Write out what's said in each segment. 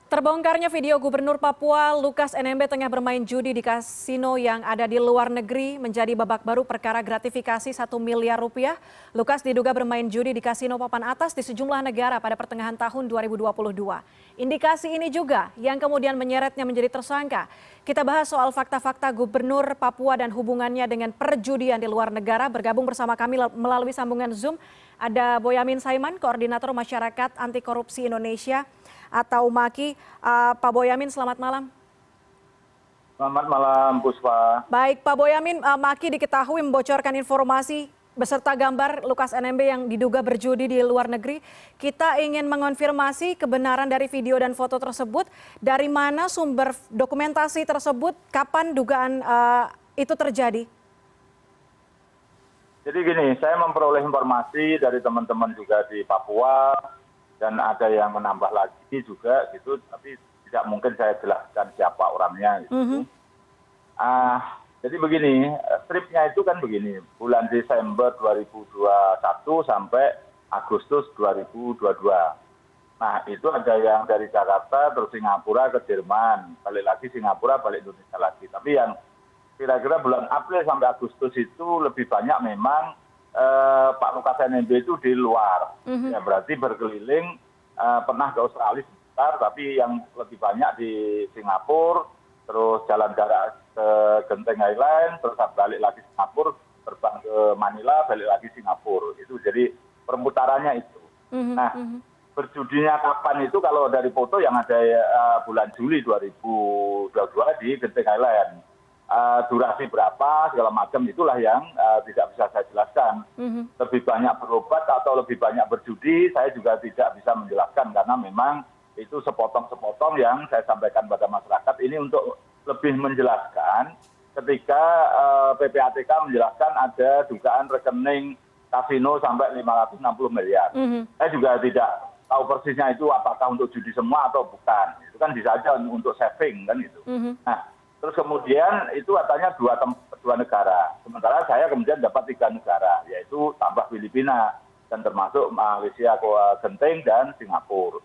Terbongkarnya video Gubernur Papua Lukas NMB tengah bermain judi di kasino yang ada di luar negeri menjadi babak baru perkara gratifikasi 1 miliar rupiah. Lukas diduga bermain judi di kasino papan atas di sejumlah negara pada pertengahan tahun 2022. Indikasi ini juga yang kemudian menyeretnya menjadi tersangka. Kita bahas soal fakta-fakta Gubernur Papua dan hubungannya dengan perjudian di luar negara. Bergabung bersama kami melalui sambungan Zoom ada Boyamin Saiman, Koordinator Masyarakat Anti Korupsi Indonesia atau MAKI. Pak Boyamin, selamat malam. Selamat malam, Puspa. Baik, Pak Boyamin, MAKI diketahui membocorkan informasi beserta gambar Lukas NMB yang diduga berjudi di luar negeri. Kita ingin mengonfirmasi kebenaran dari video dan foto tersebut. Dari mana sumber dokumentasi tersebut? Kapan dugaan itu terjadi? Jadi gini, saya memperoleh informasi dari teman-teman juga di Papua, dan ada yang menambah lagi juga gitu, tapi tidak mungkin saya jelaskan siapa orangnya gitu. Jadi begini, stripnya itu kan begini, bulan Desember 2021 sampai Agustus 2022. Nah itu ada yang dari Jakarta terus Singapura ke Jerman, balik lagi Singapura, balik Indonesia lagi. Tapi yang kira-kira bulan April sampai Agustus itu lebih banyak memang Pak Lukas NMB itu di luar, ya berarti berkeliling, pernah ke Australia sebentar, tapi yang lebih banyak di Singapura, terus jalan darat ke Genting Island, terus balik lagi Singapura, terbang ke Manila, balik lagi Singapura, itu jadi perputarannya itu. Nah, berjudinya kapan itu kalau dari foto yang ada bulan Juli 2022 di Genting Island. Durasi berapa segala macam itulah yang tidak bisa saya jelaskan. Lebih banyak berobat atau lebih banyak berjudi saya juga tidak bisa menjelaskan karena memang itu sepotong-sepotong yang saya sampaikan pada masyarakat ini untuk lebih menjelaskan ketika PPATK menjelaskan ada dugaan rekening kasino sampai 560 miliar. Saya juga tidak tahu persisnya itu apakah untuk judi semua atau bukan. Itu kan bisa aja untuk saving kan itu. Nah, terus kemudian itu katanya dua negara. Sementara saya kemudian dapat 3 negara, yaitu tambah Filipina dan termasuk Malaysia, Genting dan Singapura.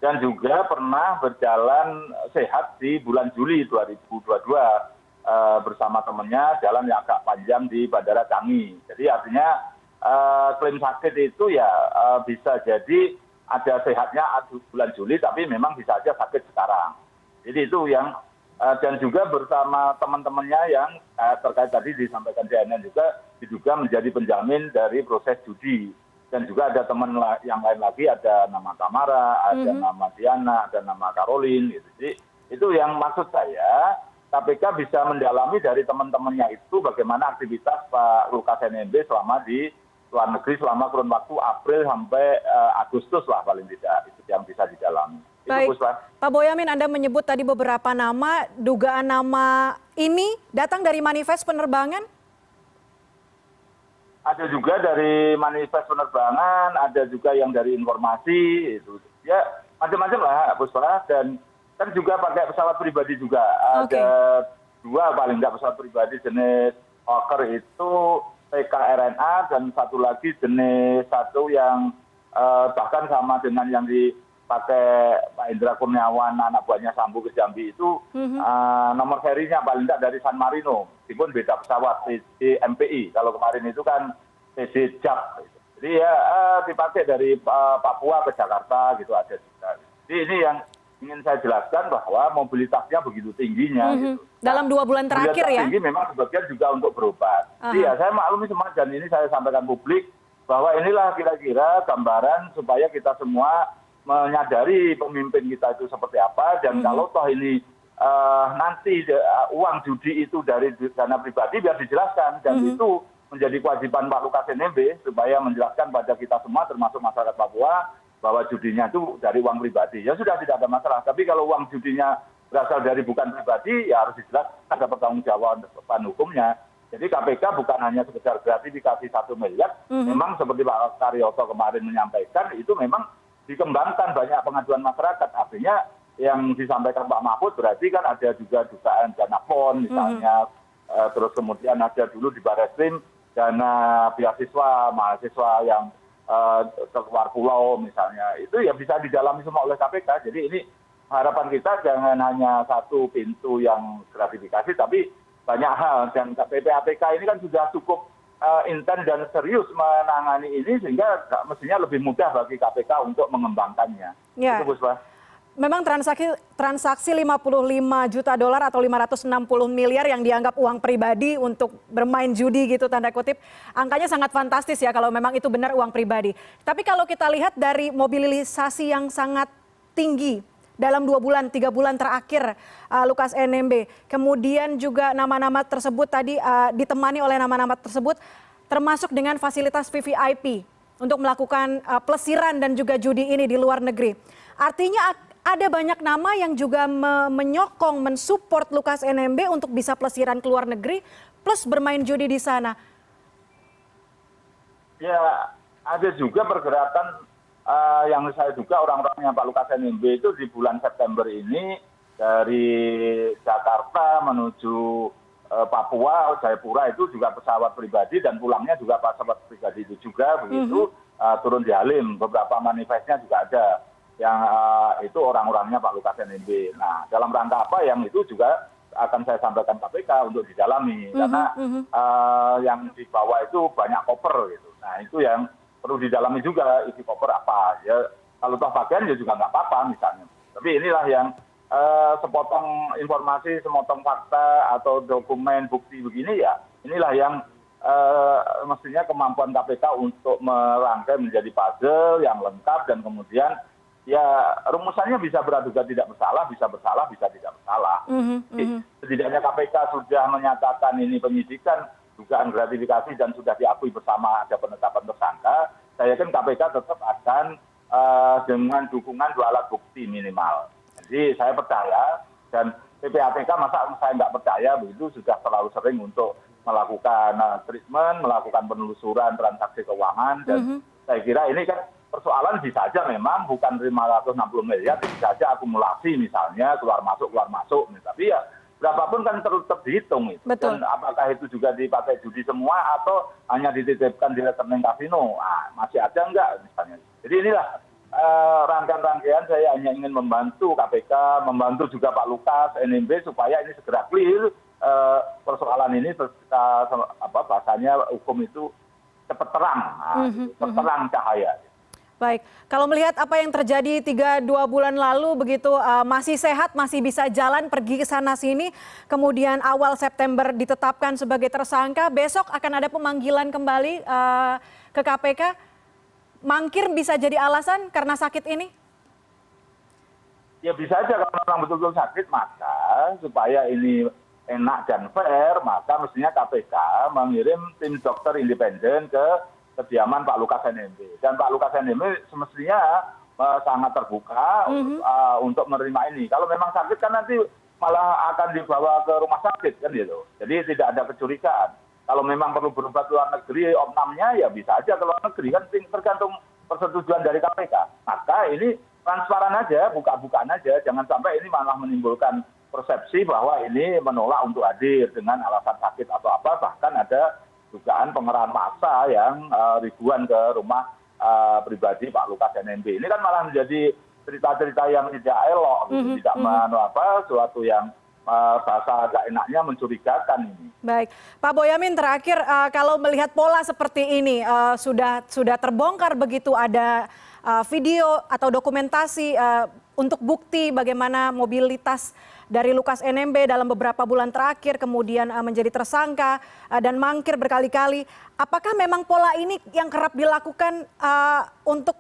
Dan juga pernah berjalan sehat di bulan Juli 2022 bersama temannya jalan yang agak panjang di Bandara Changi. Jadi artinya klaim sakit itu ya bisa jadi ada sehatnya bulan Juli, tapi memang bisa aja sakit sekarang. Jadi itu yang dan juga bersama teman-temannya yang terkait tadi disampaikan CNN juga diduga menjadi penjamin dari proses judi. Dan juga ada teman yang lain lagi, ada nama Tamara, ada nama Diana, ada nama Caroline. Gitu. Jadi itu yang maksud saya, KPK bisa mendalami dari teman-temannya itu bagaimana aktivitas Pak Lukas NMB selama di luar negeri selama kurun waktu April sampai Agustus lah paling tidak. Itu yang bisa didalami. Baik, Pak Boyamin, Anda menyebut tadi beberapa nama, dugaan nama ini datang dari manifest penerbangan? Ada juga dari manifest penerbangan, ada juga yang dari informasi, itu ya macam-macam lah, Puspa. Dan kan juga pakai pesawat pribadi juga, ada 2 paling nggak pesawat pribadi jenis Hawker itu PKRNA dan satu lagi jenis yang bahkan sama dengan yang dipakai Pak Indra Kurniawan, anak buahnya Sambo ke Jambi itu nomor serinya paling tidak dari San Marino, meskipun beda pesawat di MPI. Kalau kemarin itu kan TC JAP. Jadi ya dipakai dari Papua ke Jakarta gitu ada juga. Jadi ini yang ingin saya jelaskan bahwa mobilitasnya begitu tingginya. Gitu. Dalam 2 bulan terakhir ya? Tinggi memang sebagian juga untuk berobat. Jadi ya saya maklumi semua dan ini saya sampaikan publik bahwa inilah kira-kira gambaran supaya kita semua menyadari pemimpin kita itu seperti apa, dan kalau toh ini nanti uang judi itu dari dana pribadi biar dijelaskan, dan itu menjadi kewajiban Pak Lukas NMB supaya menjelaskan pada kita semua termasuk masyarakat Papua bahwa judinya itu dari uang pribadi. Ya sudah tidak ada masalah, tapi kalau uang judinya berasal dari bukan pribadi ya harus dijelaskan, ada pertanggungjawaban hukumnya. Jadi KPK bukan hanya sekedar gratifikasi 1 miliar, memang seperti Pak Karyoto kemarin menyampaikan, itu memang dikembangkan banyak pengaduan masyarakat. Artinya yang disampaikan Pak Mahfud berarti kan ada juga dugaan dana PON misalnya, terus kemudian ada dulu di Barreskrim dana beasiswa mahasiswa yang keluar pulau misalnya, itu ya bisa didalami semua oleh KPK. Jadi ini harapan kita jangan hanya satu pintu yang gratifikasi, tapi banyak hal. Dan PPATK ini kan sudah cukup intens dan serius menangani ini, sehingga mestinya lebih mudah bagi KPK untuk mengembangkannya. Ya. Itu, Puspa. Memang transaksi 55 juta dolar atau 560 miliar yang dianggap uang pribadi untuk bermain judi gitu tanda kutip. Angkanya sangat fantastis ya kalau memang itu benar uang pribadi. Tapi kalau kita lihat dari mobilisasi yang sangat tinggi dalam 2 bulan, 3 bulan terakhir Lukas NMB. Kemudian juga nama-nama tersebut tadi ditemani oleh nama-nama tersebut termasuk dengan fasilitas VVIP untuk melakukan pelesiran dan juga judi ini di luar negeri. Artinya ada banyak nama yang juga menyokong, mensupport Lukas NMB untuk bisa pelesiran ke luar negeri plus bermain judi di sana. Ya, ada juga pergerakan yang saya duga orang-orangnya Pak Lukas NMB itu di bulan September ini dari Jakarta menuju Papua, Jayapura itu juga pesawat pribadi dan pulangnya juga pesawat pribadi itu juga begitu turun di Halim. Beberapa manifestnya juga ada yang itu orang-orangnya Pak Lukas NMB. Nah, dalam rangka apa yang itu juga akan saya sampaikan KPK untuk didalami karena yang dibawa itu banyak koper gitu. Nah, itu yang perlu didalami juga, isi koper apa ya. Kalau toh pakaian ya juga nggak apa-apa misalnya. Tapi inilah yang sepotong informasi, semotong fakta atau dokumen bukti begini ya. Inilah yang mestinya kemampuan KPK untuk merangkai menjadi puzzle yang lengkap dan kemudian ya rumusannya bisa praduga tidak bersalah, bisa tidak bersalah. Setidaknya KPK sudah menyatakan ini penyidikan, dugaan gratifikasi dan sudah diakui bersama ada penetapan tersangka. Saya yakin KPK tetap akan dengan dukungan 2 alat bukti minimal. Jadi saya percaya dan PPATK masa saya nggak percaya begitu sudah terlalu sering untuk melakukan treatment, melakukan penelusuran transaksi keuangan dan saya kira ini kan persoalan bisa saja memang bukan 560 miliar, bisa saja akumulasi misalnya keluar masuk, tapi ya berapapun kan tetap dihitung itu. Dan apakah itu juga dipakai judi semua atau hanya dititipkan di rekening kasino, masih ada enggak misalnya. Jadi inilah rangkaian-rangkaian saya hanya ingin membantu KPK, membantu juga Pak Lukas NMB supaya ini segera clear persoalan ini bahasanya hukum itu cepat terang, terang cahaya. Baik, kalau melihat apa yang terjadi 2 bulan lalu begitu masih sehat, masih bisa jalan pergi ke sana sini, kemudian awal September ditetapkan sebagai tersangka, besok akan ada pemanggilan kembali ke KPK. Mangkir bisa jadi alasan karena sakit ini? Ya bisa aja kalau memang betul-betul sakit, maka supaya ini enak dan fair, maka mestinya KPK mengirim tim dokter independen ke kediaman Pak Lukas NMB. Dan Pak Lukas NMB semestinya sangat terbuka untuk menerima ini. Kalau memang sakit kan nanti malah akan dibawa ke rumah sakit kan gitu. Jadi tidak ada kecurigaan. Kalau memang perlu berobat luar negeri, opnamnya ya bisa aja ke luar negeri kan tergantung persetujuan dari KPK. Maka ini transparan aja, buka-bukaan aja. Jangan sampai ini malah menimbulkan persepsi bahwa ini menolak untuk hadir dengan alasan sakit atau apa. Bahkan ada dugaan pengerahan massa yang ribuan ke rumah pribadi Pak Lukas NMB. Ini kan malah menjadi cerita-cerita yang tidak elok, gitu. Tidak suatu yang bahasa agak enaknya mencurigakan ini. Baik, Pak Boyamin terakhir kalau melihat pola seperti ini sudah terbongkar begitu ada video atau dokumentasi untuk bukti bagaimana mobilitas dari Lukas NMB dalam beberapa bulan terakhir kemudian menjadi tersangka dan mangkir berkali-kali. Apakah memang pola ini yang kerap dilakukan untuk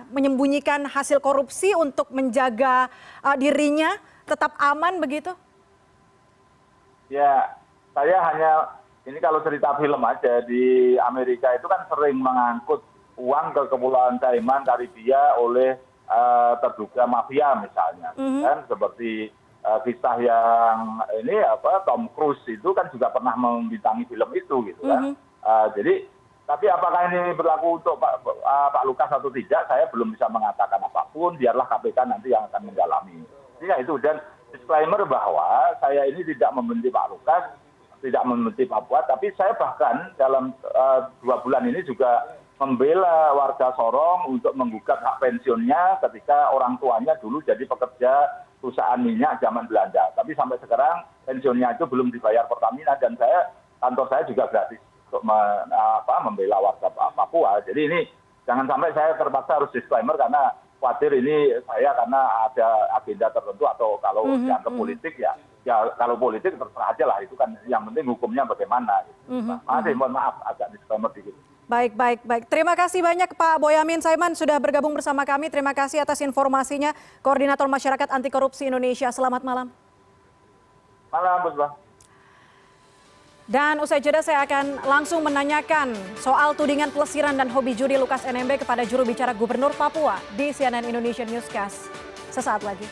menyembunyikan hasil korupsi untuk menjaga dirinya tetap aman begitu? Ya, saya hanya ini kalau cerita film aja di Amerika itu kan sering mengangkut uang ke Kepulauan Cayman, Karibia oleh terduga mafia misalnya, kan seperti kisah yang ini Tom Cruise itu kan juga pernah membintangi film itu gitu kan. Jadi tapi apakah ini berlaku untuk Pak Lukas atau tidak, saya belum bisa mengatakan apapun. Biarlah KPK nanti yang akan mendalami. Jadi itu dan disclaimer bahwa saya ini tidak membenci Pak Lukas, tidak membenci Papua, tapi saya bahkan dalam 2 bulan ini juga membela warga Sorong untuk menggugat hak pensiunnya ketika orang tuanya dulu jadi pekerja perusahaan minyak zaman Belanda. Tapi sampai sekarang pensiunnya itu belum dibayar Pertamina dan kantor saya juga gratis untuk membela warga Papua. Jadi ini jangan sampai saya terpaksa harus disclaimer karena khawatir ini saya karena ada agenda tertentu atau kalau dianggap politik ya kalau politik terserah aja lah, itu kan yang penting hukumnya bagaimana. Mohon maaf agak disclaimer dikit. Baik. Terima kasih banyak Pak Boyamin Saiman sudah bergabung bersama kami. Terima kasih atas informasinya, Koordinator Masyarakat Anti Korupsi Indonesia. Selamat malam. Malam, Busbah. Dan usai jeda saya akan langsung menanyakan soal tudingan pelesiran dan hobi judi Lukas NMB kepada juru bicara Gubernur Papua di CNN Indonesia Newscast sesaat lagi.